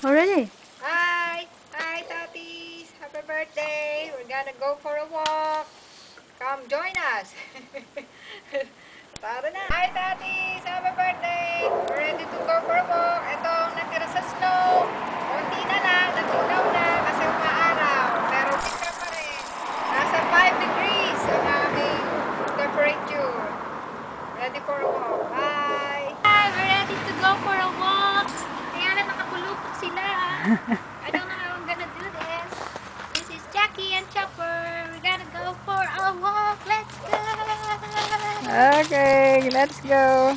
Already? Hi! Hi, Tatis! Happy birthday! We're gonna go for a walk. Come join us! Tara na! Hi, Tatis! Happy birthday! We're ready to go for a walk. Ito ang natira sa snow. Konti na lang, natunaw na kasi umaaraw. Pero winter pa rin. Nasa 5 degrees ang aming temperature. Ready for a walk. Hi! Hi! We're ready to go for a walk. Kaya lang nakakulupot sila. I don't know how I'm gonna do this. This is Jackie and Chopper. We gotta go for a walk. Let's go! Okay, let's go.